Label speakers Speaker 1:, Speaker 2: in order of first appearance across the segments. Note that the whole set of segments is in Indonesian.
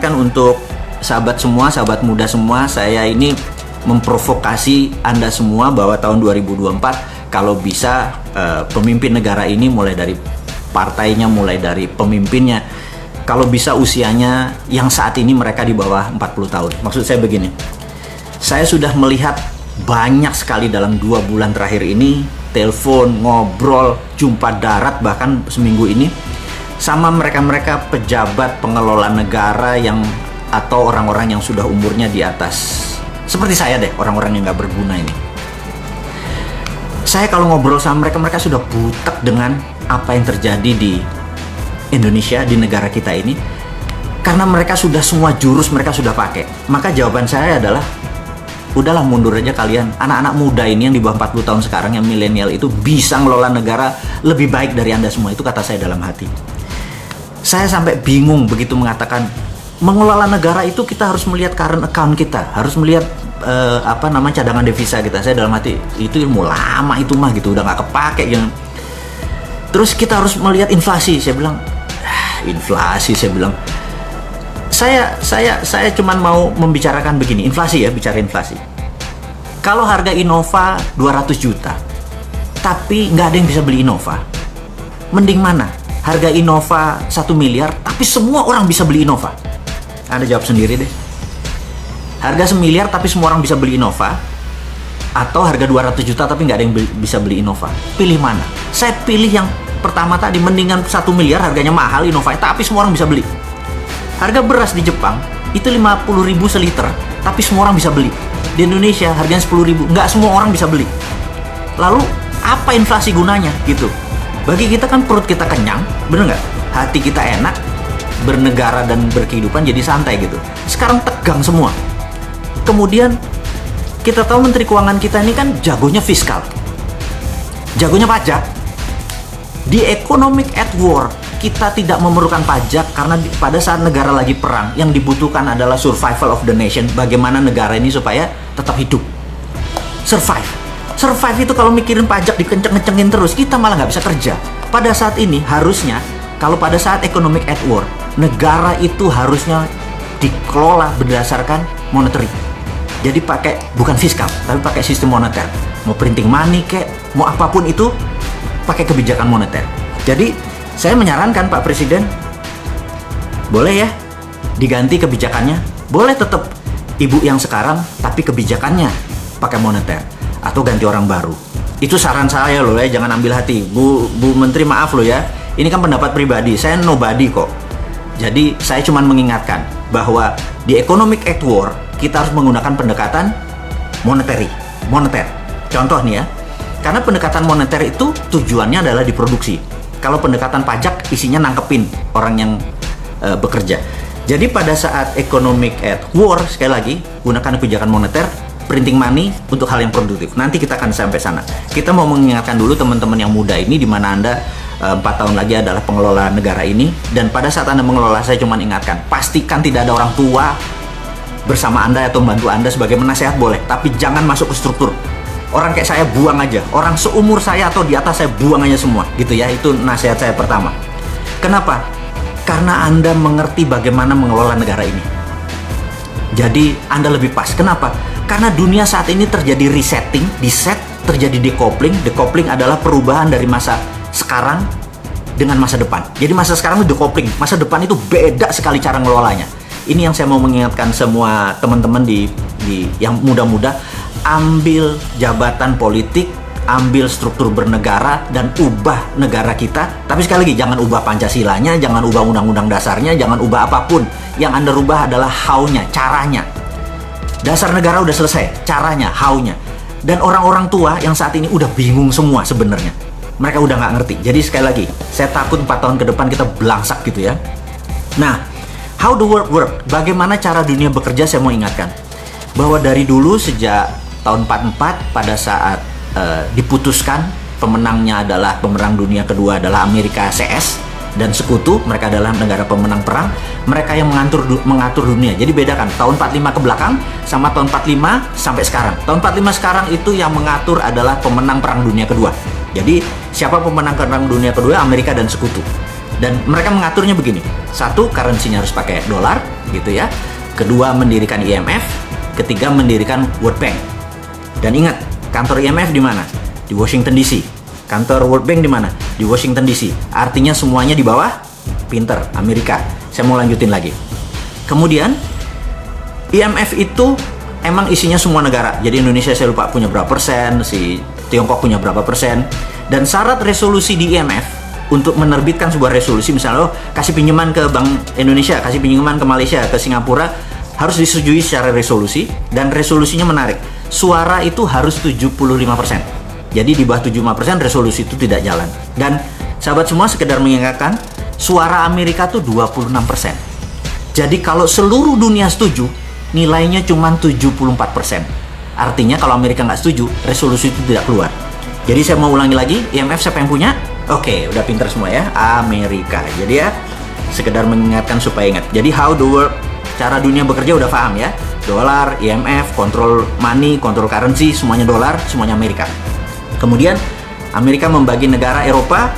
Speaker 1: ingatkan untuk sahabat semua, sahabat muda semua, saya ini memprovokasi Anda semua bahwa tahun 2024 kalau bisa pemimpin negara ini mulai dari partainya, mulai dari pemimpinnya, kalau bisa usianya yang saat ini mereka di bawah 40 tahun. Maksud saya begini, saya sudah melihat banyak sekali dalam 2 bulan terakhir ini, telepon, ngobrol, jumpa darat bahkan seminggu ini, sama mereka-mereka pejabat pengelola negara yang atau orang-orang yang sudah umurnya di atas, seperti saya deh, orang-orang yang gak berguna ini. Saya kalau ngobrol sama mereka, mereka sudah butek dengan apa yang terjadi di Indonesia, di negara kita ini, karena mereka sudah semua jurus mereka sudah pakai. Maka jawaban saya adalah, udahlah mundur aja kalian. Anak-anak muda ini yang di bawah 40 tahun sekarang, yang milenial itu bisa ngelola negara lebih baik dari Anda semua. Itu kata saya dalam hati. Saya sampai bingung begitu mengatakan, mengelola negara itu kita harus melihat current account kita, harus melihat cadangan devisa kita. Saya dalam hati, itu ilmu lama itu mah gitu, udah nggak kepake gitu. Terus kita harus melihat inflasi. Saya bilang, inflasi, saya cuman mau membicarakan begini, inflasi ya, bicara inflasi. Kalau harga Innova 200 juta, tapi nggak ada yang bisa beli Innova, mending mana? Harga Innova 1 miliar, tapi semua orang bisa beli Innova. Anda jawab sendiri deh. Harga 1 miliar, tapi semua orang bisa beli Innova, atau harga 200 juta, tapi nggak ada yang bisa beli Innova. Pilih mana? Saya pilih yang pertama tadi, mendingan 1 miliar harganya mahal Innova, tapi semua orang bisa beli. Harga beras di Jepang itu 50.000 seliter, tapi semua orang bisa beli. Di Indonesia harganya 10.000, nggak semua orang bisa beli. Lalu apa inflasi gunanya gitu? Bagi kita kan perut kita kenyang, bener nggak? Hati kita enak, bernegara dan berkehidupan jadi santai gitu. Sekarang tegang semua. Kemudian kita tahu Menteri Keuangan kita ini kan jagonya fiskal, jagonya pajak. Di economic at war, kita tidak memerlukan pajak karena pada saat negara lagi perang, yang dibutuhkan adalah survival of the nation. Bagaimana negara ini supaya tetap hidup, survive itu kalau mikirin pajak dikenceng-kencengin terus, kita malah nggak bisa kerja. Pada saat ini harusnya, kalau pada saat economic at war, negara itu harusnya dikelola berdasarkan monetary. Jadi bukan fiskal, tapi pakai sistem moneter. Mau printing money kek, mau apapun itu, pakai kebijakan moneter. Jadi saya menyarankan Pak Presiden, boleh ya diganti kebijakannya, boleh tetap ibu yang sekarang, tapi kebijakannya pakai moneter, atau ganti orang baru. Itu saran saya loh ya, jangan ambil hati. Bu Menteri, maaf loh ya, ini kan pendapat pribadi, saya nobody kok. Jadi saya cuma mengingatkan bahwa di economic at war, kita harus menggunakan pendekatan moneter. Contoh nih ya, karena pendekatan moneter itu tujuannya adalah diproduksi. Kalau pendekatan pajak isinya nangkepin orang yang bekerja. Jadi pada saat economic at war, sekali lagi, gunakan kebijakan moneter, printing money untuk hal yang produktif. Nanti kita akan sampai sana. Kita mau mengingatkan dulu teman-teman yang muda ini, di mana Anda 4 tahun lagi adalah pengelola negara ini. Dan pada saat Anda mengelola, saya cuma ingatkan, pastikan tidak ada orang tua bersama Anda atau membantu Anda sebagai penasehat boleh, tapi jangan masuk ke struktur. Orang kayak saya buang aja, orang seumur saya atau di atas saya buang aja semua, gitu ya. Itu nasihat saya pertama. Kenapa? Karena Anda mengerti bagaimana mengelola negara ini. Jadi Anda lebih pas. Kenapa? Karena dunia saat ini terjadi resetting, terjadi decoupling. Decoupling adalah perubahan dari masa sekarang dengan masa depan. Jadi masa sekarang itu decoupling, masa depan itu beda sekali cara ngelolanya. Ini yang saya mau mengingatkan semua teman-teman di yang muda-muda, ambil jabatan politik, ambil struktur bernegara, dan ubah negara kita. Tapi sekali lagi, jangan ubah Pancasilanya, jangan ubah undang-undang dasarnya, jangan ubah apapun. Yang Anda rubah adalah how-nya, caranya. Dasar negara udah selesai, caranya, how-nya. Dan orang-orang tua yang saat ini udah bingung semua sebenarnya. Mereka udah nggak ngerti. Jadi sekali lagi, saya takut 4 tahun ke depan kita belangsak gitu ya. Nah, how the world work? Bagaimana cara dunia bekerja? Saya mau ingatkan bahwa dari dulu sejak tahun 44 pada saat diputuskan pemenangnya adalah pemenang dunia kedua adalah Amerika CS dan sekutu, mereka adalah negara pemenang perang, mereka yang mengatur dunia. Jadi bedakan tahun 45 ke belakang sama tahun 45 sampai sekarang. Tahun 45 sekarang itu yang mengatur adalah pemenang perang dunia kedua. Jadi siapa pemenang perang dunia kedua? Amerika dan sekutu. Dan mereka mengaturnya begini. Satu, currency-nya harus pakai dolar, gitu ya. Kedua, mendirikan IMF. Ketiga, mendirikan World Bank. Dan ingat, kantor IMF di mana? Di Washington DC. Kantor World Bank di mana? Di Washington DC. Artinya semuanya di bawah pinter Amerika. Saya mau lanjutin lagi. Kemudian IMF itu emang isinya semua negara. Jadi Indonesia saya lupa punya berapa persen, si Tiongkok punya berapa persen. Dan syarat resolusi di IMF untuk menerbitkan sebuah resolusi, misalnya kasih pinjaman ke Bank Indonesia, kasih pinjaman ke Malaysia, ke Singapura, harus disetujui secara resolusi. Dan resolusinya menarik, suara itu harus 75%. Jadi di bawah 75% resolusi itu tidak jalan. Dan sahabat semua, sekedar mengingatkan, suara Amerika tuh 26%. Jadi kalau seluruh dunia setuju, nilainya cuma 74%. Artinya kalau Amerika nggak setuju, resolusi itu tidak keluar. Jadi saya mau ulangi lagi, IMF siapa yang punya? Oke, udah pinter semua ya, Amerika. Jadi ya, sekedar mengingatkan supaya ingat. Jadi how the world, cara dunia bekerja udah paham ya. Dolar, IMF, kontrol money, kontrol currency, semuanya dolar, semuanya Amerika. Kemudian Amerika membagi negara Eropa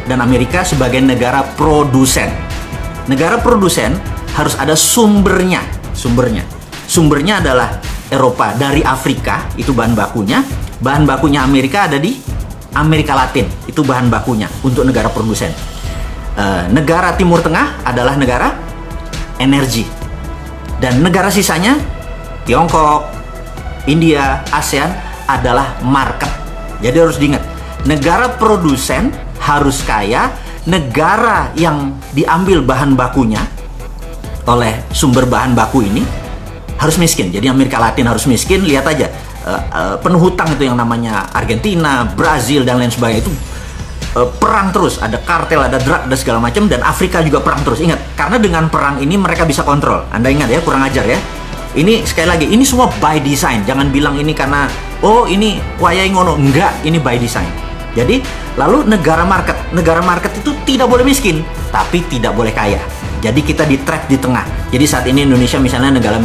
Speaker 1: dan Amerika sebagai negara produsen. Negara produsen harus ada sumbernya. Sumbernya adalah Eropa dari Afrika, itu bahan bakunya. Bahan bakunya Amerika ada di Amerika Latin, itu bahan bakunya untuk negara produsen. Negara Timur Tengah adalah negara energi. Dan negara sisanya, Tiongkok, India, ASEAN adalah market. Jadi harus diingat, negara produsen harus kaya, negara yang diambil bahan bakunya oleh sumber bahan baku ini harus miskin. Jadi Amerika Latin harus miskin. Lihat aja, penuh hutang itu yang namanya Argentina, Brazil, dan lain sebagainya itu perang terus, ada kartel, ada drug, ada segala macam. Dan Afrika juga perang terus. Ingat, karena dengan perang ini mereka bisa kontrol. Anda ingat ya, kurang ajar ya. Ini sekali lagi, ini semua by design. Jangan bilang ini karena ini wayai ngono. Enggak, ini by design. Jadi lalu negara market itu tidak boleh miskin, tapi tidak boleh kaya. Jadi kita di trap di tengah. Jadi saat ini Indonesia misalnya negara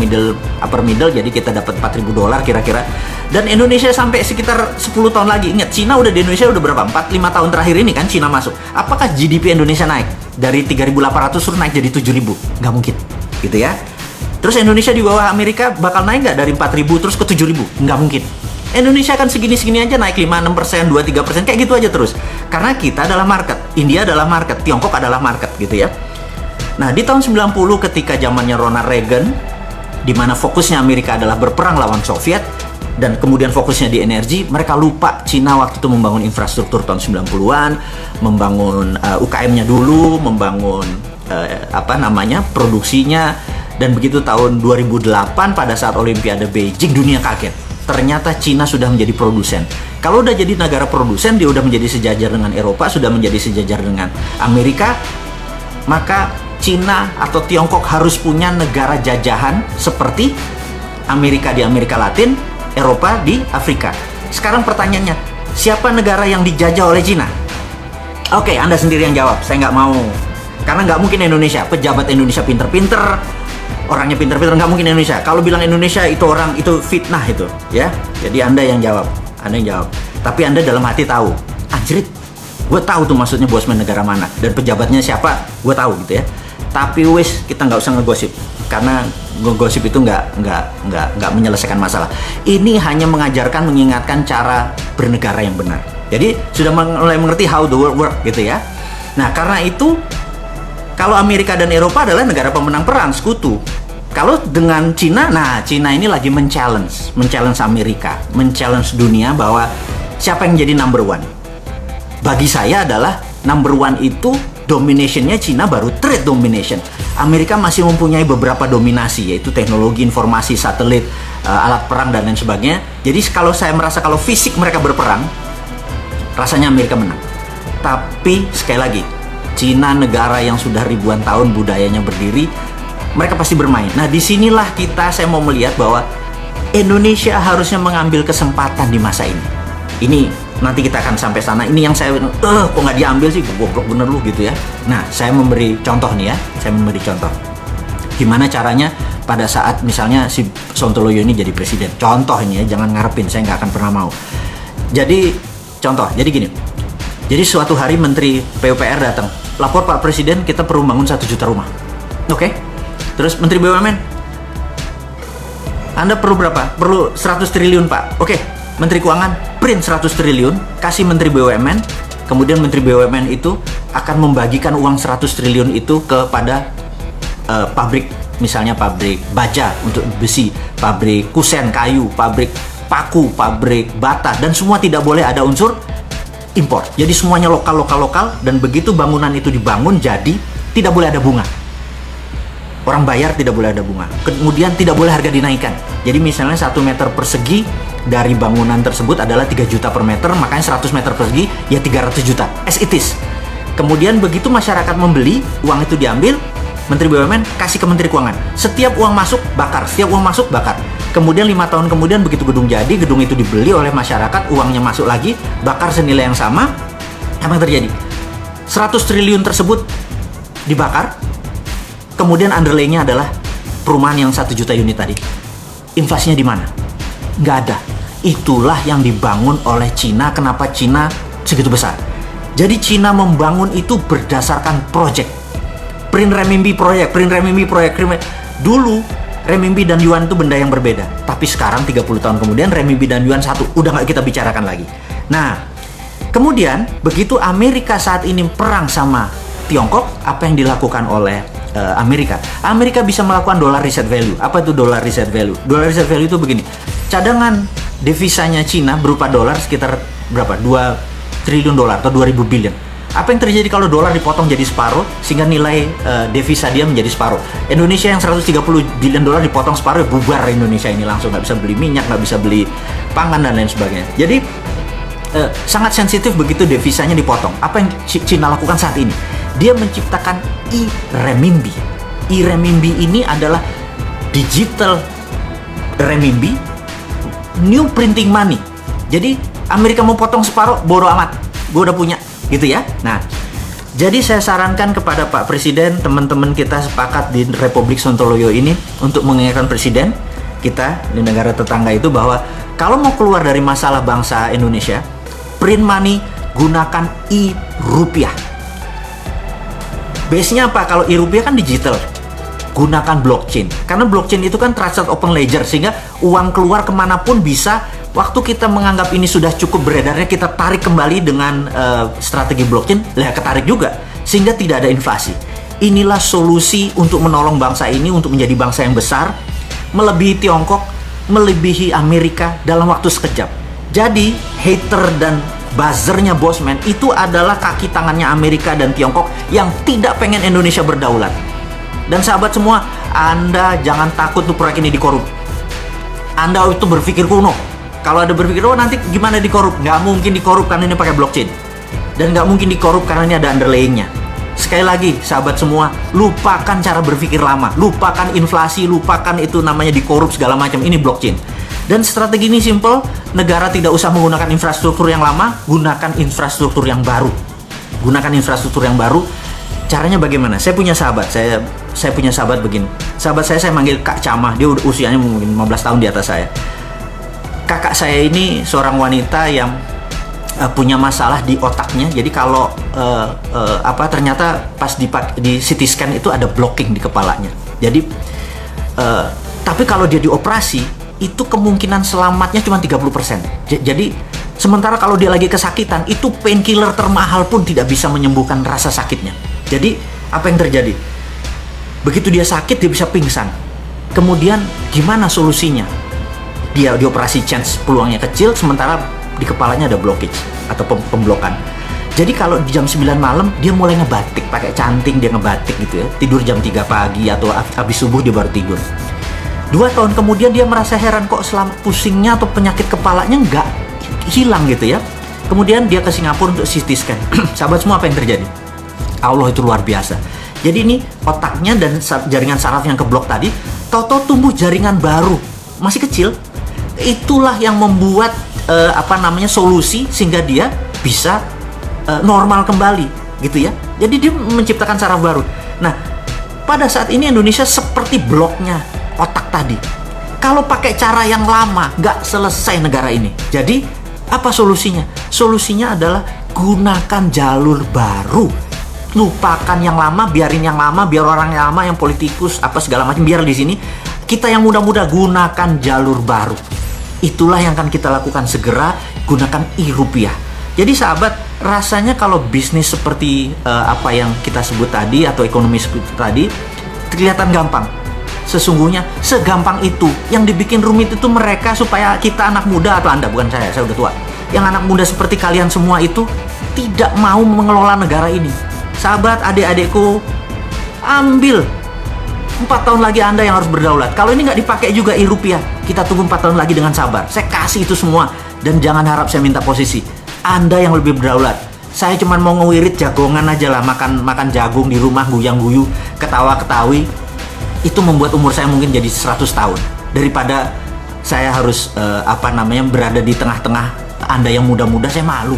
Speaker 1: upper middle, jadi kita dapat $4.000 kira-kira. Dan Indonesia sampai sekitar 10 tahun lagi. Ingat, Cina udah di Indonesia udah berapa? 4-5 tahun terakhir ini kan Cina masuk. Apakah GDP Indonesia naik? Dari 3.800 terus naik jadi 7.000? Nggak mungkin. Gitu ya. Terus Indonesia di bawah Amerika bakal naik nggak dari 4.000 terus ke 7.000? Nggak mungkin. Indonesia kan segini-segini aja naik 5-6%, 2-3%, kayak gitu aja terus. Karena kita adalah market, India adalah market, Tiongkok adalah market gitu ya. Nah, di tahun 90 ketika zamannya Ronald Reagan, di mana fokusnya Amerika adalah berperang lawan Soviet, dan kemudian fokusnya di energi, mereka lupa Cina waktu itu membangun infrastruktur tahun 90-an, membangun UKM-nya dulu, membangun produksinya, dan begitu tahun 2008 pada saat Olimpiade Beijing, dunia kaget. Ternyata Cina sudah menjadi produsen. Kalau udah jadi negara produsen, dia udah menjadi sejajar dengan Eropa, sudah menjadi sejajar dengan Amerika, maka Cina atau Tiongkok harus punya negara jajahan seperti Amerika di Amerika Latin, Eropa di Afrika. Sekarang pertanyaannya, siapa negara yang dijajah oleh Cina? Oke, Anda sendiri yang jawab, saya nggak mau. Karena nggak mungkin Indonesia, pejabat Indonesia pinter-pinter, orangnya pinter-pinter, nggak mungkin Indonesia. Kalau bilang Indonesia itu orang, itu fitnah itu, ya. Jadi Anda yang jawab, Tapi Anda dalam hati tahu, anjrit, gue tahu tuh maksudnya Bosman negara mana dan pejabatnya siapa, gue tahu gitu ya. Tapi wis, kita nggak usah ngegosip, karena ngegosip itu nggak menyelesaikan masalah. Ini hanya mengajarkan, mengingatkan cara bernegara yang benar. Jadi sudah mulai mengerti how the world work gitu ya. Nah, karena itu kalau Amerika dan Eropa adalah negara pemenang perang, sekutu. Kalau dengan Cina, nah Cina ini lagi men-challenge Amerika, men-challenge dunia bahwa siapa yang jadi number one. Bagi saya adalah number one itu dominationnya Cina baru trade domination. Amerika masih mempunyai beberapa dominasi, yaitu teknologi informasi, satelit, alat perang dan lain sebagainya. Jadi kalau saya merasa kalau fisik mereka berperang, rasanya Amerika menang. Tapi sekali lagi, Cina negara yang sudah ribuan tahun budayanya berdiri, mereka pasti bermain. Nah, disinilah saya mau melihat bahwa Indonesia harusnya mengambil kesempatan di masa ini. Ini nanti kita akan sampai sana. Ini yang saya kok nggak diambil sih, goblok bener lu gitu ya. Nah, saya memberi contoh nih ya. Saya memberi contoh. Gimana caranya pada saat misalnya si Sontoloyo ini jadi presiden. Contoh ini ya, jangan ngarepin, saya nggak akan pernah mau. Jadi contoh, jadi gini. Jadi suatu hari Menteri PUPR datang. lapor Pak Presiden, kita perlu bangun 1 juta rumah. Oke? Terus Menteri BUMN, Anda perlu berapa? Perlu 100 triliun Pak. Oke, Menteri Keuangan, print 100 triliun, kasih Menteri BUMN, kemudian Menteri BUMN itu akan membagikan uang 100 triliun itu kepada pabrik, misalnya pabrik baja untuk besi, pabrik kusen kayu, pabrik paku, pabrik bata, dan semua tidak boleh ada unsur impor. Jadi semuanya lokal, dan begitu bangunan itu dibangun, jadi tidak boleh ada bunga. Orang bayar tidak boleh ada bunga. Kemudian tidak boleh harga dinaikkan. Jadi misalnya 1 meter persegi dari bangunan tersebut adalah 3 juta per meter, makanya 100 meter persegi ya 300 juta. As it is. Kemudian begitu masyarakat membeli, uang itu diambil, Menteri BUMN kasih ke Menteri Keuangan. Setiap uang masuk, bakar. Setiap uang masuk, bakar. Kemudian 5 tahun kemudian begitu gedung jadi, gedung itu dibeli oleh masyarakat, uangnya masuk lagi, bakar senilai yang sama. Apa yang terjadi? 100 triliun tersebut dibakar. Kemudian underlay-nya adalah perumahan yang 1 juta unit tadi. Inflasinya di mana? Nggak ada. Itulah yang dibangun oleh Cina. Kenapa Cina segitu besar? Jadi Cina membangun itu berdasarkan project. Print renminbi proyek. Dulu renminbi dan yuan itu benda yang berbeda. Tapi sekarang 30 tahun kemudian renminbi dan yuan satu. Udah nggak kita bicarakan lagi. Nah, kemudian begitu Amerika saat ini perang sama Tiongkok, apa yang dilakukan oleh Amerika? Amerika bisa melakukan dollar reserve value. Apa itu dollar reserve value? Dollar reserve value itu begini. Cadangan devisanya Cina berupa dolar sekitar berapa? 2 triliun dolar atau 2000 billion. Apa yang terjadi kalau dolar dipotong jadi separuh sehingga nilai devisa dia menjadi separuh? Indonesia yang 130 billion dolar dipotong separuh, bubar Indonesia ini langsung, nggak bisa beli minyak, nggak bisa beli pangan dan lain sebagainya. Jadi sangat sensitif begitu devisanya dipotong. Apa yang Cina lakukan saat ini? Dia menciptakan e-renminbi. E-renminbi ini adalah digital renminbi, new printing money. Jadi Amerika mau potong separuh, bodo amat, gue udah punya, gitu ya. Nah, jadi saya sarankan kepada Pak Presiden, teman-teman kita sepakat di Republik Sontoloyo ini untuk mengingatkan Presiden kita di negara tetangga itu bahwa kalau mau keluar dari masalah bangsa Indonesia, print money, gunakan e-rupiah. Base-nya apa? Kalau e-rupiah kan digital. Gunakan blockchain. Karena blockchain itu kan trusted open ledger, sehingga uang keluar kemanapun bisa. Waktu kita menganggap ini sudah cukup beredarnya, kita tarik kembali dengan strategi blockchain, ketarik juga. Sehingga tidak ada inflasi. Inilah solusi untuk menolong bangsa ini untuk menjadi bangsa yang besar, melebihi Tiongkok, melebihi Amerika dalam waktu sekejap. Jadi, hater dan buzzernya Bosman itu adalah kaki tangannya Amerika dan Tiongkok yang tidak pengen Indonesia berdaulat. Dan sahabat semua, Anda jangan takut tuh proyek ini dikorup. Anda itu berpikir kuno. Kalau ada berpikir, oh nanti gimana dikorup? Nggak mungkin dikorup karena ini pakai blockchain. Dan nggak mungkin dikorup karena ini ada underlaying-nya. Sekali lagi, sahabat semua, lupakan cara berpikir lama. Lupakan inflasi, lupakan itu namanya dikorup segala macam. Ini blockchain. Dan strategi ini simple, negara tidak usah menggunakan infrastruktur yang lama, gunakan infrastruktur yang baru. Gunakan infrastruktur yang baru. Caranya bagaimana? Saya punya sahabat, saya punya sahabat begini. Sahabat saya manggil Kak Camah, dia usianya mungkin 15 tahun di atas saya. Kakak saya ini seorang wanita yang punya masalah di otaknya. Jadi kalau ternyata pas di CT scan itu ada blocking di kepalanya. Jadi tapi kalau dia dioperasi itu kemungkinan selamatnya cuma 30%. Jadi sementara kalau dia lagi kesakitan, itu painkiller termahal pun tidak bisa menyembuhkan rasa sakitnya. Jadi apa yang terjadi? Begitu dia sakit, dia bisa pingsan. Kemudian gimana solusinya? Dia dioperasi, chance peluangnya kecil, sementara di kepalanya ada blockage atau pemblokan. Jadi kalau di jam 9 malam dia mulai ngebatik, pakai canting dia ngebatik gitu ya. Tidur jam 3 pagi atau habis subuh dia baru tidur. 2 tahun kemudian dia merasa heran kok selama pusingnya atau penyakit kepalanya nggak hilang gitu ya. Kemudian dia ke Singapura untuk CT scan. Sahabat semua, apa yang terjadi? Allah itu luar biasa. Jadi ini otaknya dan jaringan saraf yang keblok tadi, tahu-tahu tumbuh jaringan baru, masih kecil. Itulah yang membuat solusi sehingga dia bisa normal kembali gitu ya. Jadi dia menciptakan saraf baru. Nah, pada saat ini Indonesia seperti bloknya otak tadi. Kalau pakai cara yang lama, nggak selesai negara ini. Jadi, apa solusinya? Solusinya adalah gunakan jalur baru. lupakan yang lama, biarin yang lama, biar orang yang lama, yang politikus apa segala macam biar di sini. Kita yang muda-muda gunakan jalur baru. Itulah yang akan kita lakukan segera, gunakan e-rupiah. Jadi sahabat, rasanya kalau bisnis seperti apa yang kita sebut tadi atau ekonomi seperti tadi kelihatan gampang. Sesungguhnya segampang itu. Yang dibikin rumit itu mereka supaya kita anak muda, atau Anda, bukan saya udah tua. Yang anak muda seperti kalian semua itu tidak mau mengelola negara ini. Sahabat, adik-adikku, ambil 4 tahun lagi Anda yang harus berdaulat. Kalau ini nggak dipakai juga e-rupiah, kita tunggu 4 tahun lagi dengan sabar. Saya kasih itu semua. Dan jangan harap saya minta posisi. Anda yang lebih berdaulat. Saya cuma mau ngewirit jagongan aja lah. Makan jagung di rumah, guyang-guyu, ketawa-ketawi. Itu membuat umur saya mungkin jadi 100 tahun. Daripada saya harus berada di tengah-tengah Anda yang muda-muda, saya malu.